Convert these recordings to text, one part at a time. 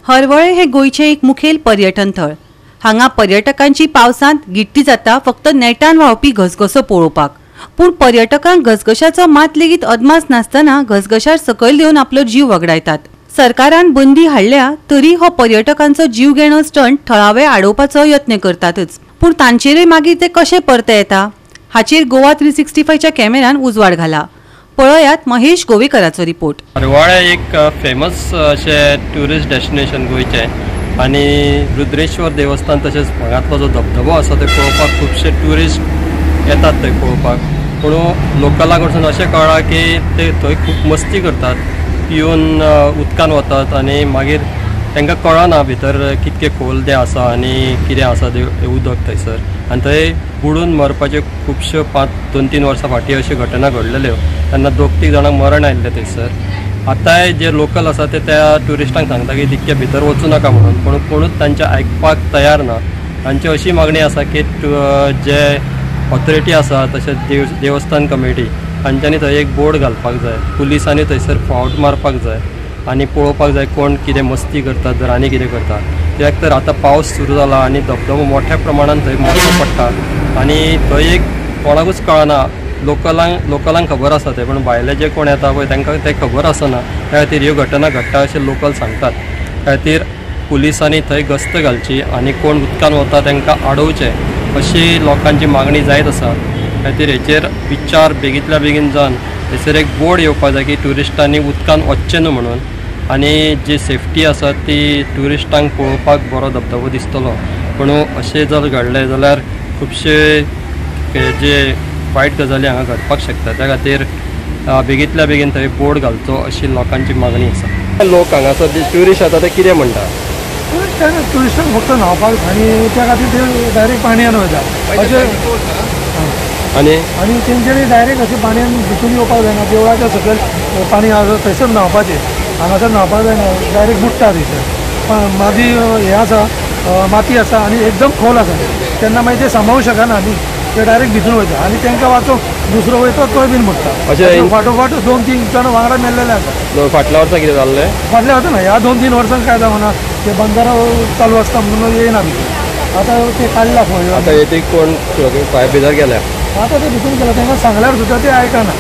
हरवळे हे गोयचे एक मुखेल पर्यटन थळ। हांगा पर्यटकांची पावसांत गिट्टी जाता फक्त नेटान व्हांवपी घसघसो पळोवपाक। पूण पर्यटकांक घसघशाचो मात लेगीत अदमास नासतना घसघशार सकयल देवन आपलो जीव वगडायतात। सरकारान बंदी हाडल्या तरी हो पर्यटकांचो जीव घेणो स्टंट थळावे आडोवपाचो यत्न करतातच। पूण तांचेरय मागीर ते कशे परते येता हाचेर गोवा 365 च्या कॅमेरान उजवाड घाला। पळयात महेश गोवेकराचो रिपोर्ट। हरवळे एक फेमस अशे ट्युरिस्ट डेस्टिनेशन गोयचे आणि रुद्रेश्वर देवस्थान तसेच हांगातलो जो धबधबो आसा ते पळोवपाक खुबशे ट्युरिस्ट येतात थंय पळोवपाक। पूण लोकलां कडसून अशें कळ्ळां की ते थंय खूब मस्ती करतात, पिवन उदकान वतात आणि मागीर तांकां कळना भितर कितके खोल तें आसा आनी कितें आसा तें उदक थंयसर, आनी थंय बुडून मरपाचे खुबश्यो 2-3 वर्सां फाटीं अश्यो घटना घडलेल्यो तेन्ना 2-3 जाणांक मरण आयिल्लें थंयसर। आतांय जे लोकल आसा ते त्या ट्युरिस्टांक सांगता की तितके भितर वचूं नाका म्हणून, पूण कोणूच तांचे आयकपाक तयार ना। तांची अशी मागणी आसा की जे ऑथॉरिटी आसा तशेंच देवस्थान कमिटी हांच्यांनी थंय एक बोर्ड घालपाक जाय, पुलिसांनी थंयसर फावट मारपाक जाय आनी पळोवपाक जाय कोण कितें मस्ती करतात जर आनी कितें करतात। कित्याक तर आतां पावस सुरू जाला आनी धबधबो मोठ्या प्रमाणान थंय मोठो पडटा आनी थंय एक कोणाकूच कळना। लोकलांक खबर आसा ते, पण भायले जे कोण येता पळय तांकां ते खबर आसना, त्या खातीर ह्यो घटना घडटा अशें लोकल सांगतात। त्या खातीर पुलिसांनी थंय गस्त घालची आनी कोण उदकान वता तांकां आडोवचे अशी लोकांची मागणी जायत आसा। त्या खातीर हेचेर विचार बेगींतल्या बेगीन जावन थंयसर एक बोर्ड येवपाक जाय की ट्युरिस्टांनी उदकान वचचें न्हू म्हणून, आनी जी सेफ्टी आसा ती ट्युरिस्टांक पळोवपाक बरो धबधबो दिसतलो। पूण अशें जर घडलें जाल्यार खुबशे जे वायट गजाली हांगा घडपाक शकता, त्या खातीर बेगींतल्या बेगीन थंय बोर्ड घालचो अशी लोकांची मागणी आसा। लोक हांगासर जे ट्युरिस्ट येता ते कितें म्हणटा? ट्युरिस्टांक फक्त न्हांवपाक आनी त्या खातीर ते डायरेक्ट पाणयान वयता आनी तेंच्यांनी डायरेक्ट अशें पाणयान भितून येवपाक जायना। देवळाच्या सकयल पाणी आसा थंयसर न्हांवपाचें, हांगासर न्हांवपाक जायना, डायरेक्ट बुडटा थंयसर। मादी हें आसा, माती आसा आनी एकदम खोल आसा, तेन्ना मागीर ते सांबाळूंक शकना न्ही, ते डायरेक्ट भितून वयता आनी तांकां वाचोवंक दुसरो वयता तोय बीन बुडटा। अशें फाटोफाट 2-3 जाण वांगडा मेल्लेले आसा। फाटल्या वर्सा कितें जाल्लें? फाटल्या वर्सा ना, ह्या 2-3 वर्सांक काय जावना, ते बंदारो चालू आसता म्हणून येयना भितर। आतां ते काडला पळय, आतां येती कोण फायर भितर गेल्या, आतां ते भितून गेला, तांकां सांगल्यार सुद्दां ते आयकना,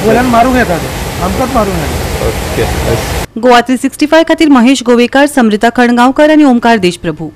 वयल्यान मारूंक येता ते, आमकांच मारूंक येता। ओके। गोवा 365 खातीर महेश गोवेकार, समृता खणगांवकर आनी ओमकार देशप्रभू।